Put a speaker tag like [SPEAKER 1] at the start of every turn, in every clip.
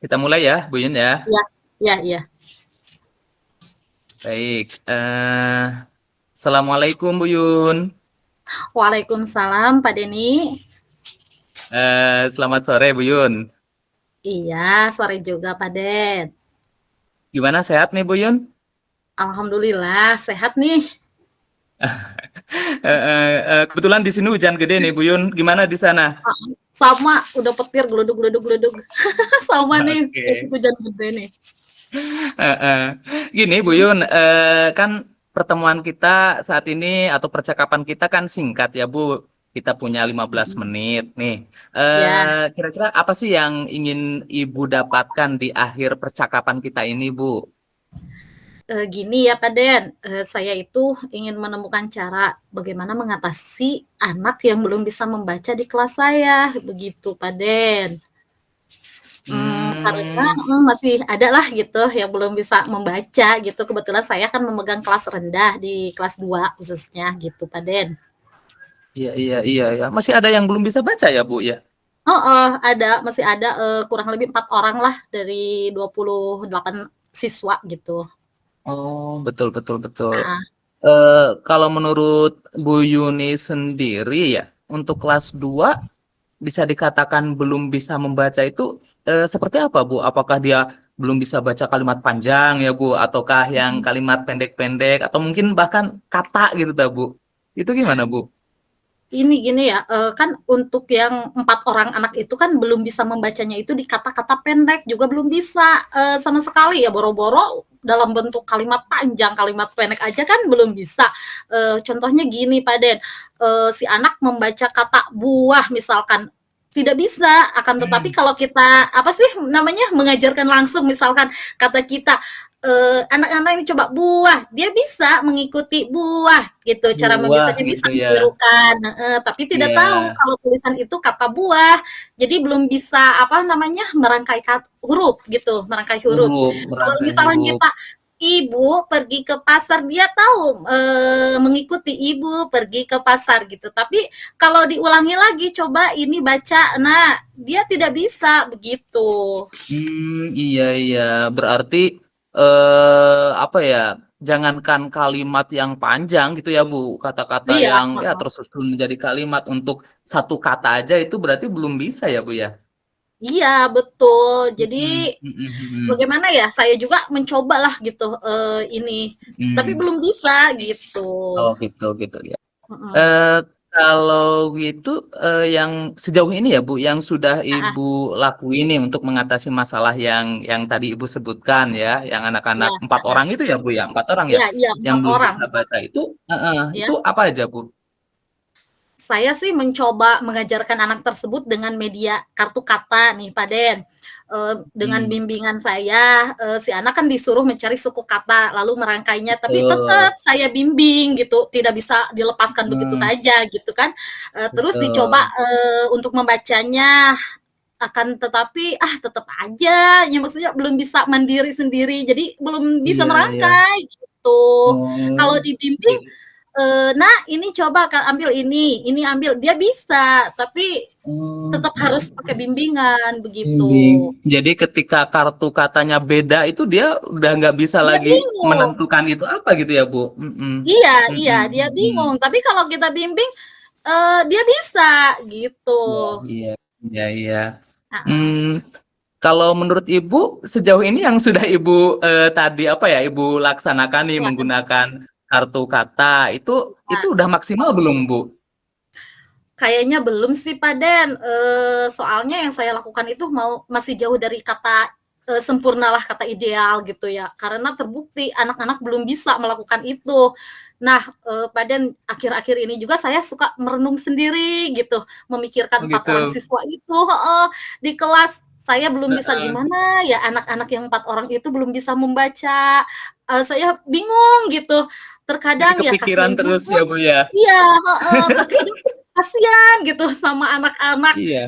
[SPEAKER 1] Kita mulai ya, Bu Yun ya.
[SPEAKER 2] Iya, iya, iya.
[SPEAKER 1] Baik. Assalamualaikum Bu Yun.
[SPEAKER 2] Waalaikumsalam Pak Denny.
[SPEAKER 1] Selamat sore Bu Yun.
[SPEAKER 2] Iya, sore juga Pak Den.
[SPEAKER 1] Gimana, sehat nih Bu Yun?
[SPEAKER 2] Alhamdulillah sehat nih.
[SPEAKER 1] Kebetulan di sini hujan gede nih Bu Yun. Gimana di sana?
[SPEAKER 2] Sama, udah petir geluduk. Sama nih,
[SPEAKER 1] Oke.
[SPEAKER 2] hujan gede nih.
[SPEAKER 1] Gini Bu Yun, kan pertemuan kita saat ini atau percakapan kita kan singkat ya Bu. Kita punya 15 menit nih.
[SPEAKER 2] Ya,
[SPEAKER 1] Kira-kira apa sih yang ingin Ibu dapatkan di akhir percakapan kita ini Bu?
[SPEAKER 2] gini ya Pak Den, saya itu ingin menemukan cara bagaimana mengatasi anak yang belum bisa membaca di kelas saya, begitu Pak Den. Karena,
[SPEAKER 1] Hmm,
[SPEAKER 2] masih ada lah gitu yang belum bisa membaca gitu, kebetulan saya kan memegang kelas rendah di kelas 2 khususnya gitu, Pak Den.
[SPEAKER 1] iya iya iya ya. Masih ada yang belum bisa baca ya, Bu ya?
[SPEAKER 2] Heeh, masih ada, kurang lebih 4 orang lah dari 28 siswa gitu.
[SPEAKER 1] Oh, betul betul betul.
[SPEAKER 2] Heeh,
[SPEAKER 1] Kalau menurut Bu Yuni sendiri ya, untuk kelas 2 bisa dikatakan belum bisa membaca itu seperti apa, Bu? Apakah dia belum bisa baca kalimat panjang ya, Bu? Ataukah yang
[SPEAKER 2] mhm.
[SPEAKER 1] kalimat pendek-pendek atau mungkin bahkan kata gitu, ta, Bu? Itu gimana, Bu?
[SPEAKER 2] Ini gini ya, kan untuk yang 4 orang anak itu kan belum bisa membacanya itu di kata-kata pendek juga belum bisa, sama sekali ya boro-boro dalam bentuk kalimat panjang, kalimat pendek aja kan belum bisa. Contohnya gini Pak Den, si anak membaca kata buah misalkan, tidak bisa, akan tetapi
[SPEAKER 1] Hmm.
[SPEAKER 2] kalau kita, apa sih namanya, mengajarkan langsung misalkan kata kita, anak-anak ini coba buah, dia bisa mengikuti buah gitu, cara
[SPEAKER 1] Buah
[SPEAKER 2] membacanya bisa
[SPEAKER 1] gitu ya.
[SPEAKER 2] ditirukan, tapi tidak
[SPEAKER 1] Iya.
[SPEAKER 2] tahu kalau tulisan itu kata buah, jadi belum bisa apa namanya merangkai huruf gitu, merangkai huruf.
[SPEAKER 1] Huruf,
[SPEAKER 2] Kalau
[SPEAKER 1] merangkai
[SPEAKER 2] misalnya
[SPEAKER 1] huruf.
[SPEAKER 2] kita ibu pergi ke pasar dia tahu mengikuti ibu pergi ke pasar gitu, tapi kalau diulangi lagi coba ini baca, nah dia tidak bisa begitu.
[SPEAKER 1] Iya iya. Berarti apa ya? Jangankan kalimat yang panjang gitu ya, Bu. Kata-kata
[SPEAKER 2] Iya,
[SPEAKER 1] yang ya tersusun menjadi kalimat untuk satu kata aja itu berarti belum bisa ya, Bu ya?
[SPEAKER 2] iya betul. Jadi
[SPEAKER 1] Mhm, mhm, mhm.
[SPEAKER 2] bagaimana ya, saya juga mencobalah gitu, ini, tapi
[SPEAKER 1] Hmm.
[SPEAKER 2] belum bisa gitu.
[SPEAKER 1] Oh gitu gitu ya.
[SPEAKER 2] Mhm,
[SPEAKER 1] Eh kalau gitu yang sejauh ini ya Bu, yang sudah
[SPEAKER 2] heeh,
[SPEAKER 1] Ibu lakuin nih untuk mengatasi masalah yang tadi Ibu sebutkan ya, yang anak-anak
[SPEAKER 2] iya,
[SPEAKER 1] 4 orang itu ya Bu ya, 4 orang ya,
[SPEAKER 2] iya iya
[SPEAKER 1] yang
[SPEAKER 2] 4
[SPEAKER 1] belum
[SPEAKER 2] orang,
[SPEAKER 1] bisa baca itu, heeh,
[SPEAKER 2] ya.
[SPEAKER 1] itu apa aja Bu?
[SPEAKER 2] Saya sih mencoba mengajarkan anak tersebut dengan media kartu kata nih Pak Den, dengan
[SPEAKER 1] Hmm,
[SPEAKER 2] bimbingan saya, si anak kan disuruh mencari suku kata lalu merangkainya, tapi
[SPEAKER 1] betul.
[SPEAKER 2] tetap saya bimbing gitu, tidak bisa dilepaskan begitu
[SPEAKER 1] Hmm,
[SPEAKER 2] saja gitu kan, terus dicoba,
[SPEAKER 1] betul.
[SPEAKER 2] untuk membacanya, akan tetapi, tetap aja ya maksudnya belum bisa mandiri sendiri, jadi belum bisa
[SPEAKER 1] Iya iya.
[SPEAKER 2] merangkai gitu. Kalau
[SPEAKER 1] Oh,
[SPEAKER 2] dibimbing,
[SPEAKER 1] gi-
[SPEAKER 2] "Nak ini coba ambil ini ambil," dia bisa, tapi
[SPEAKER 1] oh,
[SPEAKER 2] tetap harus pakai bimbingan
[SPEAKER 1] bimbing.
[SPEAKER 2] begitu.
[SPEAKER 1] Jadi ketika kartu katanya beda itu dia udah nggak bisa
[SPEAKER 2] Dia
[SPEAKER 1] lagi
[SPEAKER 2] bingung.
[SPEAKER 1] menentukan itu apa gitu ya Bu? Mm-mm.
[SPEAKER 2] Iya iya,
[SPEAKER 1] Mm-mm.
[SPEAKER 2] dia
[SPEAKER 1] Mm-mm.
[SPEAKER 2] bingung, tapi kalau kita bimbing, dia bisa gitu.
[SPEAKER 1] Iya, iya, iya, iya.
[SPEAKER 2] Heeh,
[SPEAKER 1] Hmm, kalau menurut Ibu sejauh ini yang sudah Ibu tadi apa ya Ibu laksanakan nih
[SPEAKER 2] iya,
[SPEAKER 1] menggunakan kartu kata itu
[SPEAKER 2] iya.
[SPEAKER 1] udah maksimal belum Bu?
[SPEAKER 2] Kayaknya belum sih Pak Den, soalnya yang saya lakukan itu masih jauh dari kata, sempurnalah, kata ideal gitu ya, karena terbukti anak-anak belum bisa melakukan itu. Nah, Pak Den, akhir-akhir ini juga saya suka merenung sendiri gitu,
[SPEAKER 1] Oh
[SPEAKER 2] memikirkan 4
[SPEAKER 1] gitu.
[SPEAKER 2] orang siswa itu heeh, di kelas. Saya belum bisa
[SPEAKER 1] Heeh.
[SPEAKER 2] gimana ya anak-anak yang 4 orang itu belum bisa membaca, saya bingung gitu.
[SPEAKER 1] Jadi
[SPEAKER 2] Terkadang ya
[SPEAKER 1] kepikiran
[SPEAKER 2] kasihan
[SPEAKER 1] terus
[SPEAKER 2] juga
[SPEAKER 1] ya Bu ya.
[SPEAKER 2] iya, heeh, terkadang kasihan gitu sama anak-anak.
[SPEAKER 1] Iya,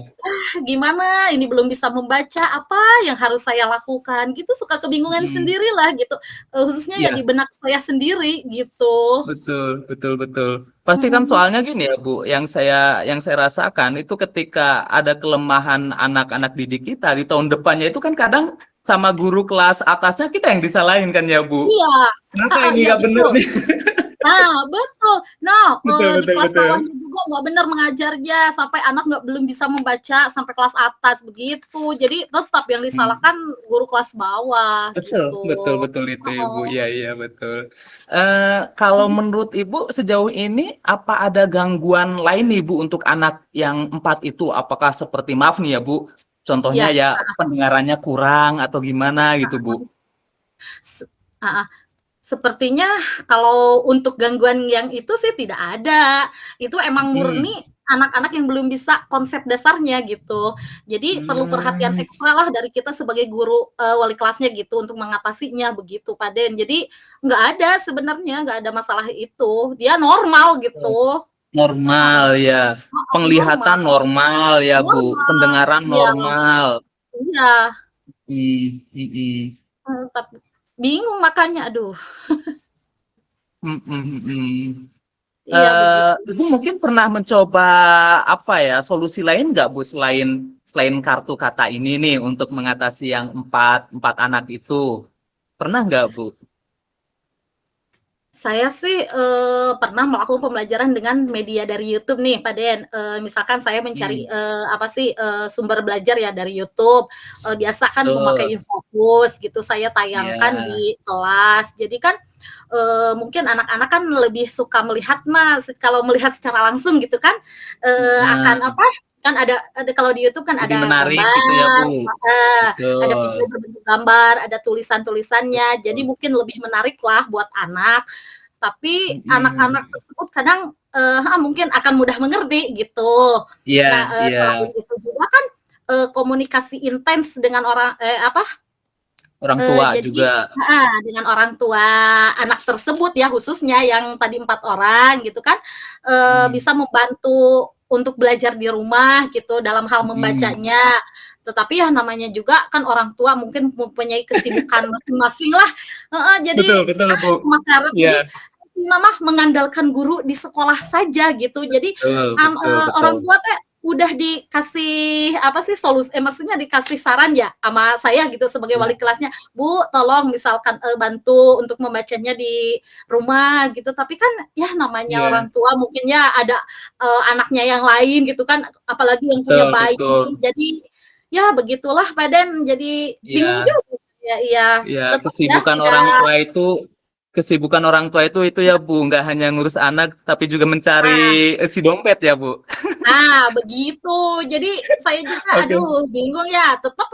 [SPEAKER 2] Gimana ini belum bisa membaca, apa yang harus saya lakukan, gitu, suka kebingungan
[SPEAKER 1] mhm,
[SPEAKER 2] sendirilah gitu, khususnya ya di
[SPEAKER 1] iya.
[SPEAKER 2] benak saya sendiri gitu.
[SPEAKER 1] Betul, betul, betul. Pasti kan
[SPEAKER 2] Mhm.
[SPEAKER 1] soalnya gini ya, Bu, yang saya rasakan itu ketika ada kelemahan anak-anak didik kita di tahun depannya itu kan kadang sama guru kelas atasnya kita yang disalahin kan ya, Bu.
[SPEAKER 2] Iya,
[SPEAKER 1] Kenapa
[SPEAKER 2] heeh,
[SPEAKER 1] ini
[SPEAKER 2] iya
[SPEAKER 1] nggak bener
[SPEAKER 2] betul.
[SPEAKER 1] nih?
[SPEAKER 2] Nah, betul. Nah,
[SPEAKER 1] Betul,
[SPEAKER 2] di
[SPEAKER 1] betul,
[SPEAKER 2] kelas
[SPEAKER 1] betul.
[SPEAKER 2] bawahnya juga nggak benar mengajarnya, sampai anak belum bisa membaca sampai kelas atas, begitu. Jadi tetap yang
[SPEAKER 1] Hmm.
[SPEAKER 2] disalahkan guru kelas bawah,
[SPEAKER 1] Betul,
[SPEAKER 2] gitu.
[SPEAKER 1] betul, betul itu Ibu.
[SPEAKER 2] Heeh.
[SPEAKER 1] Iya, iya, betul. Kalau menurut Ibu sejauh ini apa ada gangguan lain nih Bu untuk anak yang 4 itu? Apakah seperti maaf nih ya Bu, contohnya
[SPEAKER 2] Iya,
[SPEAKER 1] ya pendengarannya kurang atau gimana gitu Bu?
[SPEAKER 2] heeh, se heeh. Sepertinya kalau untuk gangguan yang itu sih tidak ada. Itu emang murni
[SPEAKER 1] Mhm.
[SPEAKER 2] anak-anak yang belum bisa konsep dasarnya gitu. Jadi perlu perhatian
[SPEAKER 1] Mmm,
[SPEAKER 2] ekstra lah dari kita sebagai guru, wali kelasnya gitu untuk mengatasinya begitu, Pak Den. Jadi nggak ada sebenarnya, nggak ada masalah itu. Dia normal
[SPEAKER 1] oh,
[SPEAKER 2] gitu. Heeh
[SPEAKER 1] normal ya,
[SPEAKER 2] heeh, normal
[SPEAKER 1] penglihatan normal ya Bu,
[SPEAKER 2] normal.
[SPEAKER 1] pendengaran
[SPEAKER 2] Iya
[SPEAKER 1] normal.
[SPEAKER 2] iya,
[SPEAKER 1] Mhm.
[SPEAKER 2] tapi bingung makanya, aduh.
[SPEAKER 1] Mhm, mhm.
[SPEAKER 2] Iya begitu.
[SPEAKER 1] Ibu mungkin pernah mencoba apa ya, solusi lain nggak Bu selain selain kartu kata ini nih untuk mengatasi yang empat empat anak itu? Pernah nggak Bu?
[SPEAKER 2] Saya sih, pernah melakukan pembelajaran dengan media dari YouTube nih, Pak Den. Misalkan saya mencari,
[SPEAKER 1] Hmm,
[SPEAKER 2] apa sih, sumber belajar ya dari YouTube, biasa kan
[SPEAKER 1] betul.
[SPEAKER 2] memakai Infocus gitu, saya tayangkan
[SPEAKER 1] Iya.
[SPEAKER 2] di kelas. Jadi kan, mungkin anak-anak kan lebih suka melihat Mas, kalau melihat secara langsung gitu kan, akan
[SPEAKER 1] Nah,
[SPEAKER 2] apa, kan ada kalau di YouTube kan
[SPEAKER 1] lebih
[SPEAKER 2] ada
[SPEAKER 1] menarik gitu ya
[SPEAKER 2] gambar
[SPEAKER 1] Bu?
[SPEAKER 2] heeh, ada video
[SPEAKER 1] Betul.
[SPEAKER 2] berbentuk gambar, ada tulisan-tulisannya, jadi
[SPEAKER 1] Betul.
[SPEAKER 2] mungkin lebih menarik lah buat anak. Tapi anak-anak
[SPEAKER 1] Mhm.
[SPEAKER 2] tersebut kadang, mungkin akan mudah mengerti gitu.
[SPEAKER 1] Iya,
[SPEAKER 2] Nah,
[SPEAKER 1] iya.
[SPEAKER 2] selain itu juga kan, komunikasi intens dengan orang apa,
[SPEAKER 1] Orang tua
[SPEAKER 2] jadi
[SPEAKER 1] juga.
[SPEAKER 2] heeh, dengan orang tua anak tersebut ya khususnya yang tadi 4 orang gitu kan,
[SPEAKER 1] Mhm.
[SPEAKER 2] bisa membantu untuk belajar di rumah gitu dalam hal
[SPEAKER 1] Mhm.
[SPEAKER 2] membacanya. Tetapi ya namanya juga kan orang tua mungkin mempunyai kesibukan masing-masing lah heeh, jadi
[SPEAKER 1] Betul, betul Bu.
[SPEAKER 2] makarat
[SPEAKER 1] Iya.
[SPEAKER 2] jadi mengandalkan guru di sekolah saja gitu. Jadi,
[SPEAKER 1] Betul, betul, betul.
[SPEAKER 2] orang tua teh udah dikasih apa sih maksudnya dikasih saran ya sama saya gitu sebagai wali
[SPEAKER 1] Iya.
[SPEAKER 2] kelasnya, "Bu, tolong misalkan, bantu untuk membacanya di rumah," gitu. Tapi kan ya namanya
[SPEAKER 1] Iya.
[SPEAKER 2] orang tua mungkin ya ada, anaknya yang lain gitu kan, apalagi yang punya
[SPEAKER 1] Betul,
[SPEAKER 2] bayi.
[SPEAKER 1] betul.
[SPEAKER 2] Jadi ya begitulah Pak Den, jadi bingung
[SPEAKER 1] Iya.
[SPEAKER 2] juga. Ya iya,
[SPEAKER 1] Iya,
[SPEAKER 2] tetap ya tidak
[SPEAKER 1] kesibukan orang tua itu ya, Bu, nggak hanya ngurus anak, tapi juga mencari
[SPEAKER 2] ah.
[SPEAKER 1] isi dompet ya, Bu?
[SPEAKER 2] Nah, begitu. Jadi saya juga
[SPEAKER 1] Oke.
[SPEAKER 2] aduh bingung ya, tetap,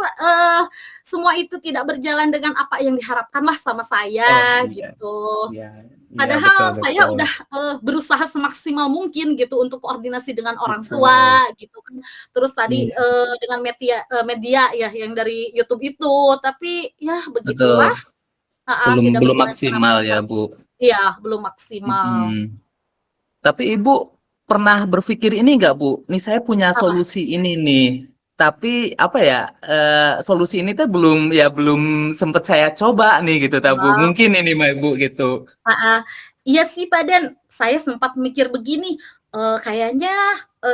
[SPEAKER 2] semua itu tidak berjalan dengan apa yang diharapkanlah sama
[SPEAKER 1] Oh,
[SPEAKER 2] saya
[SPEAKER 1] iya.
[SPEAKER 2] gitu.
[SPEAKER 1] Iya, iya, betul,
[SPEAKER 2] Padahal saya
[SPEAKER 1] betul.
[SPEAKER 2] udah, berusaha semaksimal mungkin gitu untuk koordinasi dengan orang
[SPEAKER 1] Betul.
[SPEAKER 2] tua gitu kan. Terus tadi,
[SPEAKER 1] Iya,
[SPEAKER 2] dengan media ya yang dari YouTube itu, tapi ya begitulah
[SPEAKER 1] betul.
[SPEAKER 2] heeh,
[SPEAKER 1] Belum
[SPEAKER 2] tidak
[SPEAKER 1] belum
[SPEAKER 2] berjalan dengan
[SPEAKER 1] maksimal ya,
[SPEAKER 2] baik.
[SPEAKER 1] Bu?
[SPEAKER 2] Iya, belum maksimal.
[SPEAKER 1] Mhm. Tapi Ibu pernah berpikir ini nggak, Bu? Nih saya punya
[SPEAKER 2] Apa?
[SPEAKER 1] solusi ini nih, tapi apa ya, solusi ini tuh belum sempet saya coba nih gitu ta, Bu.
[SPEAKER 2] Wah.
[SPEAKER 1] Mungkin ini mah, Bu, gitu.
[SPEAKER 2] Heeh. Iya sih, Pak, dan saya sempat mikir begini, kayaknya,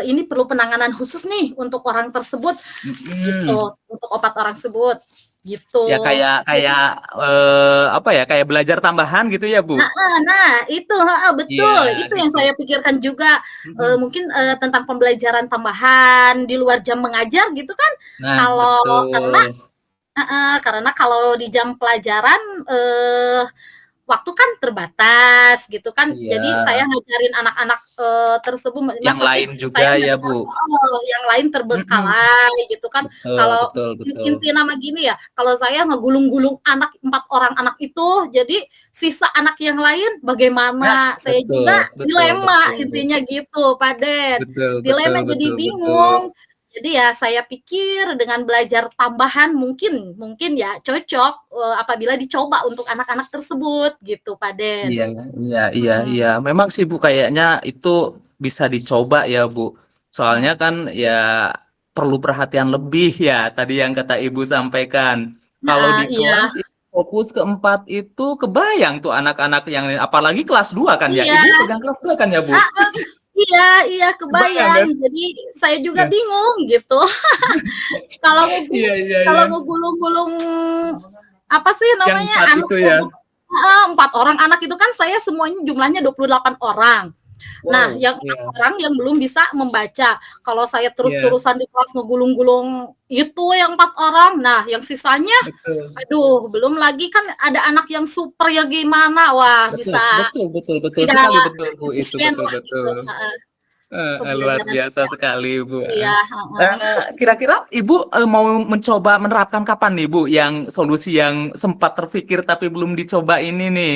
[SPEAKER 2] ini perlu penanganan khusus nih untuk orang tersebut, gitu,
[SPEAKER 1] Mhm.
[SPEAKER 2] untuk 4 orang tersebut, gitu.
[SPEAKER 1] Ya kayak
[SPEAKER 2] Jadi
[SPEAKER 1] kayak, apa ya, kayak belajar tambahan gitu ya, Bu?
[SPEAKER 2] heeh, nah itu heeh,
[SPEAKER 1] Iya,
[SPEAKER 2] betul, itu yang
[SPEAKER 1] gitu.
[SPEAKER 2] saya pikirkan juga,
[SPEAKER 1] Mhm.
[SPEAKER 2] mungkin, tentang pembelajaran tambahan di luar jam mengajar gitu kan,
[SPEAKER 1] Nah,
[SPEAKER 2] kalau karena
[SPEAKER 1] betul.
[SPEAKER 2] heeh, karena kalau di jam pelajaran, waktu kan terbatas gitu kan, jadi saya
[SPEAKER 1] Iya,
[SPEAKER 2] ngajarin anak-anak, tersebut
[SPEAKER 1] yang
[SPEAKER 2] masa sih
[SPEAKER 1] lain juga
[SPEAKER 2] saya
[SPEAKER 1] ya,
[SPEAKER 2] ngajar
[SPEAKER 1] Bu?
[SPEAKER 2] heeh, yang lain
[SPEAKER 1] Mhm.
[SPEAKER 2] terbengkalai gitu kan.
[SPEAKER 1] Betul,
[SPEAKER 2] Kalau
[SPEAKER 1] betul, betul.
[SPEAKER 2] inti nama gini ya, kalau saya ngegulung-gulung anak 4 orang anak itu, jadi sisa anak yang lain
[SPEAKER 1] Nah,
[SPEAKER 2] bagaimana? Saya juga
[SPEAKER 1] betul, betul,
[SPEAKER 2] dilema
[SPEAKER 1] betul, Bu.
[SPEAKER 2] intinya gitu, Paden.
[SPEAKER 1] Betul, betul,
[SPEAKER 2] Dilema jadi
[SPEAKER 1] betul, betul.
[SPEAKER 2] bingung. Jadi ya saya pikir dengan belajar tambahan mungkin mungkin ya cocok, apabila dicoba untuk anak-anak tersebut gitu, Paden.
[SPEAKER 1] Iya, iya, iya,
[SPEAKER 2] Mhm.
[SPEAKER 1] iya. Memang sih, Bu, kayaknya itu bisa dicoba ya, Bu. Soalnya
[SPEAKER 2] Mhm.
[SPEAKER 1] kan ya perlu perhatian lebih ya, tadi yang kata Ibu sampaikan. Kalau
[SPEAKER 2] Heeh,
[SPEAKER 1] di
[SPEAKER 2] iya.
[SPEAKER 1] kelas fokus ke 4 itu kebayang tuh anak-anak yang apalagi kelas 2 kan ya.
[SPEAKER 2] Iya.
[SPEAKER 1] Ibu pegang kelas 2 kan ya, Bu?
[SPEAKER 2] Heeh, iya iya
[SPEAKER 1] Kebayang
[SPEAKER 2] kebayang.
[SPEAKER 1] kan?
[SPEAKER 2] Jadi saya juga
[SPEAKER 1] Ya.
[SPEAKER 2] bingung gitu. Kalau
[SPEAKER 1] Iya, iya,
[SPEAKER 2] kalau
[SPEAKER 1] iya.
[SPEAKER 2] ngegulung-gulung apa sih
[SPEAKER 1] Yang
[SPEAKER 2] namanya,
[SPEAKER 1] 4
[SPEAKER 2] anak
[SPEAKER 1] itu ya.
[SPEAKER 2] heeh, 4 orang anak itu kan saya semuanya jumlahnya 28 orang. Nah,
[SPEAKER 1] Wow,
[SPEAKER 2] yang 4
[SPEAKER 1] iya.
[SPEAKER 2] orang yang belum bisa membaca. Kalau saya
[SPEAKER 1] Iya,
[SPEAKER 2] terus-terusan di kelas ngegulung-gulung itu yang 4 orang, nah yang sisanya,
[SPEAKER 1] betul.
[SPEAKER 2] aduh belum lagi kan ada anak yang super ya gimana, wah
[SPEAKER 1] Betul,
[SPEAKER 2] bisa
[SPEAKER 1] betul, betul, betul
[SPEAKER 2] tidak
[SPEAKER 1] sekali, betul, Bu, itu
[SPEAKER 2] efisien
[SPEAKER 1] betul,
[SPEAKER 2] lah gitu,
[SPEAKER 1] betul.
[SPEAKER 2] heeh,
[SPEAKER 1] Luar
[SPEAKER 2] pembelajaran
[SPEAKER 1] biasa
[SPEAKER 2] saya.
[SPEAKER 1] sekali, Bu.
[SPEAKER 2] Iya, heeh.
[SPEAKER 1] Kira-kira Ibu mau mencoba menerapkan kapan nih, Bu, yang solusi yang sempat terpikir tapi belum dicoba ini nih?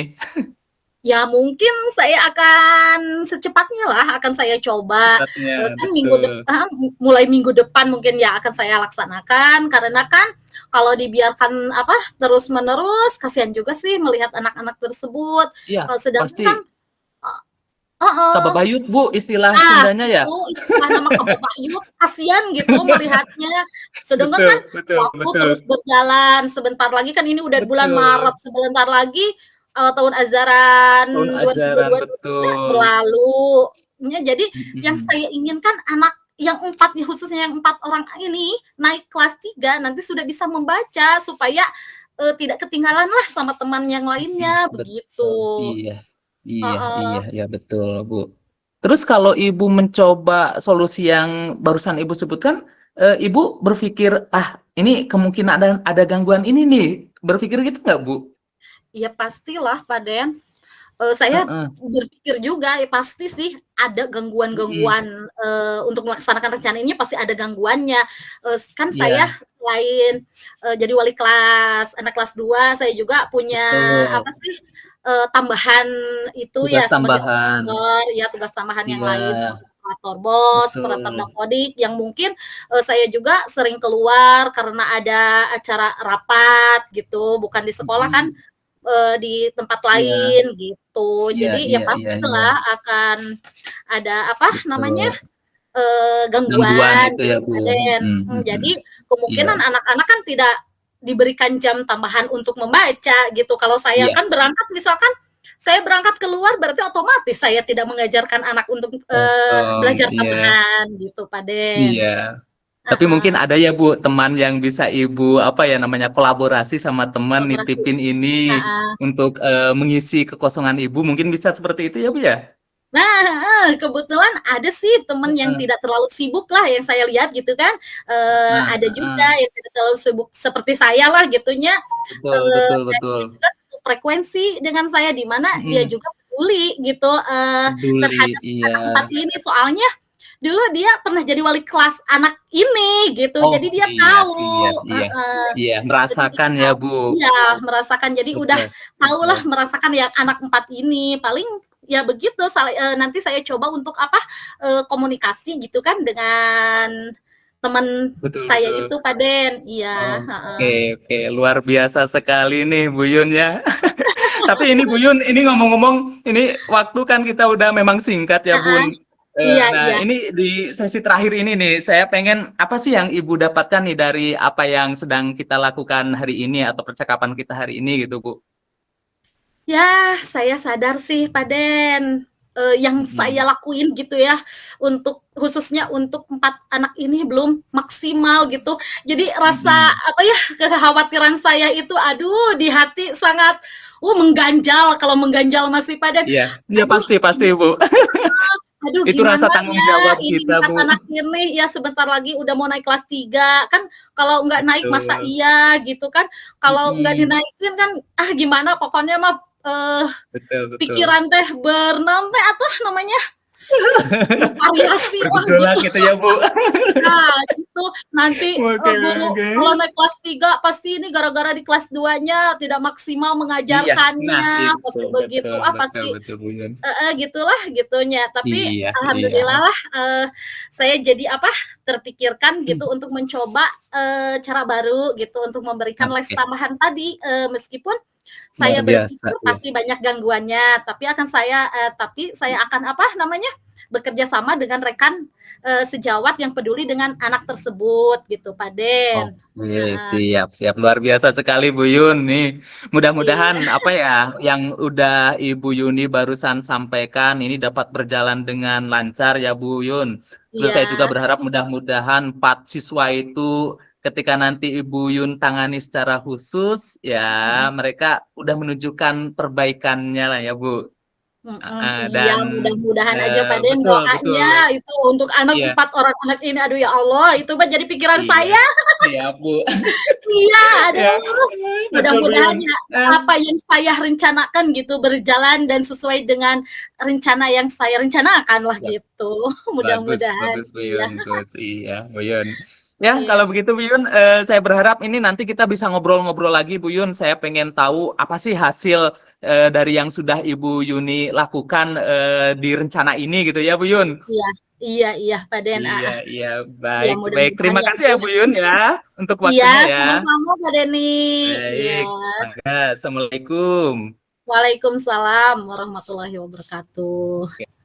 [SPEAKER 2] Ya mungkin saya akan secepatnya lah akan saya coba,
[SPEAKER 1] Tepatnya,
[SPEAKER 2] kan
[SPEAKER 1] betul.
[SPEAKER 2] mulai minggu depan mungkin ya akan saya laksanakan karena kan kalau dibiarkan apa, terus-menerus kasihan juga sih melihat anak-anak tersebut.
[SPEAKER 1] Iya,
[SPEAKER 2] Kalau sedangkan
[SPEAKER 1] pasti
[SPEAKER 2] kan heeh,
[SPEAKER 1] kababayut, Bu, istilah
[SPEAKER 2] ah,
[SPEAKER 1] Sundanya ya?
[SPEAKER 2] itu istilah nama kebabayut, kasihan gitu melihatnya. Sedangkan kan
[SPEAKER 1] Betul, betul,
[SPEAKER 2] waktu
[SPEAKER 1] betul.
[SPEAKER 2] terus berjalan, sebentar lagi kan ini udah bulan
[SPEAKER 1] Betul.
[SPEAKER 2] Maret, sebentar lagi, tahun ajaran
[SPEAKER 1] Tahun ajaran,
[SPEAKER 2] 2022
[SPEAKER 1] betul.
[SPEAKER 2] berlalu. Ya jadi yang
[SPEAKER 1] Mhm.
[SPEAKER 2] saya inginkan anak yang 4 nih, khususnya yang 4 orang ini naik kelas 3 nanti sudah bisa membaca supaya, tidak ketinggalan lah sama teman yang
[SPEAKER 1] Mhm,
[SPEAKER 2] lainnya,
[SPEAKER 1] betul.
[SPEAKER 2] begitu.
[SPEAKER 1] Iya, iya,
[SPEAKER 2] Heeh.
[SPEAKER 1] iya, iya, betul, Bu. Terus kalau Ibu mencoba solusi yang barusan Ibu sebutkan, Ibu berpikir, "Ah, ini kemungkinan ada gangguan ini nih." Berpikir gitu nggak, Bu?
[SPEAKER 2] Ya pastilah, Paden. Saya
[SPEAKER 1] Heeh,
[SPEAKER 2] berpikir juga, ya pasti sih ada
[SPEAKER 1] mhm,
[SPEAKER 2] gangguan-gangguan, untuk melaksanakan rencana ini pasti ada gangguannya. Kan saya
[SPEAKER 1] iya,
[SPEAKER 2] selain, jadi wali kelas anak kelas 2, saya juga punya
[SPEAKER 1] betul.
[SPEAKER 2] apa sih, tambahan itu
[SPEAKER 1] Tugas
[SPEAKER 2] ya sebagai
[SPEAKER 1] tambahan.
[SPEAKER 2] operator, ya tugas tambahan yang
[SPEAKER 1] Iya,
[SPEAKER 2] lain sebagai operator BOS, operator
[SPEAKER 1] betul.
[SPEAKER 2] dapodik yang mungkin, saya juga sering keluar karena ada acara rapat gitu, bukan di sekolah kan,
[SPEAKER 1] Mhm,
[SPEAKER 2] di tempat
[SPEAKER 1] iya,
[SPEAKER 2] lain gitu.
[SPEAKER 1] iya,
[SPEAKER 2] Jadi ya
[SPEAKER 1] iya, iya, iya,
[SPEAKER 2] pastilah akan ada apa namanya,
[SPEAKER 1] betul. Gangguan
[SPEAKER 2] gangguan
[SPEAKER 1] itu ya,
[SPEAKER 2] gitu
[SPEAKER 1] Bu.
[SPEAKER 2] Raden.
[SPEAKER 1] Mhm, mhm.
[SPEAKER 2] Jadi
[SPEAKER 1] Iya,
[SPEAKER 2] kemungkinan anak-anak kan tidak diberikan jam tambahan untuk membaca gitu. Kalau saya
[SPEAKER 1] iya,
[SPEAKER 2] kan berangkat misalkan saya berangkat keluar berarti otomatis saya tidak mengajarkan anak untuk,
[SPEAKER 1] kosong,
[SPEAKER 2] belajar
[SPEAKER 1] iya,
[SPEAKER 2] tambahan gitu, Paden.
[SPEAKER 1] iya. Tapi
[SPEAKER 2] Heeh,
[SPEAKER 1] mungkin ada ya Bu, teman yang bisa Ibu, apa ya namanya, kolaborasi sama teman
[SPEAKER 2] kolaborasi.
[SPEAKER 1] nitipin ini
[SPEAKER 2] Heeh.
[SPEAKER 1] untuk, mengisi kekosongan Ibu, mungkin bisa seperti itu ya Bu ya?
[SPEAKER 2] Nah, heeh, kebetulan ada sih temen yang
[SPEAKER 1] Heeh,
[SPEAKER 2] tidak terlalu sibuk lah yang saya lihat gitu kan,
[SPEAKER 1] heeh,
[SPEAKER 2] ada juga
[SPEAKER 1] heeh.
[SPEAKER 2] yang tidak terlalu sibuk seperti saya lah gitunya,
[SPEAKER 1] Betul, betul,
[SPEAKER 2] dan
[SPEAKER 1] betul.
[SPEAKER 2] dia juga satu frekuensi dengan saya, di mana dia
[SPEAKER 1] Mhm,
[SPEAKER 2] juga peduli gitu,
[SPEAKER 1] peduli,
[SPEAKER 2] terhadap
[SPEAKER 1] iya.
[SPEAKER 2] anak 4 ini. Soalnya dulu dia pernah jadi wali kelas anak ini gitu,
[SPEAKER 1] Oh,
[SPEAKER 2] jadi dia
[SPEAKER 1] iya,
[SPEAKER 2] tahu
[SPEAKER 1] iya, iya.
[SPEAKER 2] heeh,
[SPEAKER 1] Iya,
[SPEAKER 2] jadi dia
[SPEAKER 1] merasakan ya
[SPEAKER 2] tahu
[SPEAKER 1] Bu.
[SPEAKER 2] iya, merasakan jadi udah
[SPEAKER 1] Betul,
[SPEAKER 2] tahulah
[SPEAKER 1] betul.
[SPEAKER 2] merasakan yang anak 4 ini. Paling ya begitu nanti saya coba untuk apa, komunikasi gitu kan dengan teman
[SPEAKER 1] Betul,
[SPEAKER 2] saya
[SPEAKER 1] betul.
[SPEAKER 2] itu, Paden. Iya,
[SPEAKER 1] Oke,
[SPEAKER 2] heeh.
[SPEAKER 1] oke, luar biasa sekali nih Bu Yun ya. Tapi ini Bu Yun, ini ngomong-ngomong, ini waktu kan kita udah memang singkat ya
[SPEAKER 2] Heeh.
[SPEAKER 1] Bun.
[SPEAKER 2] Iya
[SPEAKER 1] Nah
[SPEAKER 2] iya.
[SPEAKER 1] ini di sesi terakhir ini nih, saya pengen apa sih yang Ibu dapatkan nih dari apa yang sedang kita lakukan hari ini atau percakapan kita hari ini gitu Bu?
[SPEAKER 2] Ya, saya sadar sih, Paden, yang saya
[SPEAKER 1] Mhm,
[SPEAKER 2] lakuin gitu ya, untuk khususnya untuk 4 anak ini belum maksimal gitu. Jadi rasa
[SPEAKER 1] mhm.
[SPEAKER 2] apa ya, kekhawatiran saya itu aduh di hati sangat, mengganjal, kalau mengganjal masih Paden.
[SPEAKER 1] Iya, iya
[SPEAKER 2] Aduh
[SPEAKER 1] pasti pasti Bu.
[SPEAKER 2] aduh
[SPEAKER 1] Itu rasa
[SPEAKER 2] gimana
[SPEAKER 1] tanggung
[SPEAKER 2] ya
[SPEAKER 1] jawab
[SPEAKER 2] ini
[SPEAKER 1] kita
[SPEAKER 2] 4
[SPEAKER 1] Bu.
[SPEAKER 2] anak ini ya sebentar lagi udah mau naik kelas 3 kan kalau nggak naik masa
[SPEAKER 1] Betul.
[SPEAKER 2] iya gitu kan, kalau nggak
[SPEAKER 1] Mhm.
[SPEAKER 2] dinaikin kan, gimana pokoknya mah,
[SPEAKER 1] Betul, betul.
[SPEAKER 2] pikiran teh bernaon teh atuh namanya, bervariasi lah
[SPEAKER 1] Bergejolak
[SPEAKER 2] gitu.
[SPEAKER 1] gitu ya Bu.
[SPEAKER 2] Nah gitu, nanti,
[SPEAKER 1] Oke,
[SPEAKER 2] guru
[SPEAKER 1] oke.
[SPEAKER 2] kalau naik kelas 3 pasti ini gara-gara di kelas 2-nya tidak maksimal
[SPEAKER 1] Iya, nah
[SPEAKER 2] mengajarkannya,
[SPEAKER 1] itu,
[SPEAKER 2] pasti begitu,
[SPEAKER 1] betul, betul,
[SPEAKER 2] pasti
[SPEAKER 1] betul Bu Yun.
[SPEAKER 2] gitulah gitunya. Tapi
[SPEAKER 1] Iya, iya.
[SPEAKER 2] alhamdulillah lah, saya jadi apa, terpikirkan
[SPEAKER 1] Mmm,
[SPEAKER 2] gitu untuk mencoba, cara baru gitu untuk memberikan les
[SPEAKER 1] oke,
[SPEAKER 2] tambahan tadi, meskipun
[SPEAKER 1] luar
[SPEAKER 2] saya
[SPEAKER 1] biasa,
[SPEAKER 2] berpikir
[SPEAKER 1] iya.
[SPEAKER 2] pasti banyak gangguannya, tapi saya akan apa namanya, bekerja sama dengan rekan, sejawat yang peduli dengan anak tersebut gitu, Pak Den.
[SPEAKER 1] Oke,
[SPEAKER 2] Heeh,
[SPEAKER 1] siap, siap. Luar biasa sekali Bu Yun nih.
[SPEAKER 2] iya
[SPEAKER 1] Mudah-mudahan apa ya yang udah Ibu Yuni barusan sampaikan ini dapat berjalan dengan lancar ya Bu Yun. Terus saya juga
[SPEAKER 2] iya,
[SPEAKER 1] berharap mudah-mudahan 4 siswa itu ketika nanti Ibu Yun tangani secara khusus ya
[SPEAKER 2] mhm.
[SPEAKER 1] mereka udah menunjukkan perbaikannya lah ya Bu.
[SPEAKER 2] Iya
[SPEAKER 1] Dan
[SPEAKER 2] mudah-mudahan aja Pak Den
[SPEAKER 1] betul, betul.
[SPEAKER 2] doanya itu untuk anak
[SPEAKER 1] Iya,
[SPEAKER 2] 4 orang anak ini, aduh ya Allah itu mah jadi pikiran
[SPEAKER 1] iya.
[SPEAKER 2] saya.
[SPEAKER 1] Siap Bu.
[SPEAKER 2] Iya,
[SPEAKER 1] Ya,
[SPEAKER 2] aduh,
[SPEAKER 1] betul Bu
[SPEAKER 2] mudah-mudahan
[SPEAKER 1] Yun.
[SPEAKER 2] ya
[SPEAKER 1] Eh,
[SPEAKER 2] apa yang saya rencanakan gitu berjalan dan sesuai dengan rencana yang saya rencanakan lah
[SPEAKER 1] ya.
[SPEAKER 2] gitu.
[SPEAKER 1] Bagus,
[SPEAKER 2] Mudah-mudadan,
[SPEAKER 1] bagus
[SPEAKER 2] iya
[SPEAKER 1] Buyun, terus iya Buyun. Ya,
[SPEAKER 2] iya
[SPEAKER 1] kalau begitu Buyun, saya berharap ini nanti kita bisa ngobrol-ngobrol lagi Buyun. Saya pengen tahu apa sih hasil dari yang sudah Ibu Yuni lakukan di rencana ini gitu ya Buyun.
[SPEAKER 2] iya iya iya, Pak Den,
[SPEAKER 1] Iya, iya,
[SPEAKER 2] iya
[SPEAKER 1] baik, baik.
[SPEAKER 2] mudah-mudahan
[SPEAKER 1] Terima
[SPEAKER 2] ya
[SPEAKER 1] kasih
[SPEAKER 2] itu
[SPEAKER 1] ya
[SPEAKER 2] ya.
[SPEAKER 1] Buyun ya untuk
[SPEAKER 2] Iya,
[SPEAKER 1] waktunya ya.
[SPEAKER 2] sama-sama Pak Deni, iya.
[SPEAKER 1] Baik, mangga. Assalamualaikum.
[SPEAKER 2] Waalaikumsalam warahmatullahi wabarakatuh.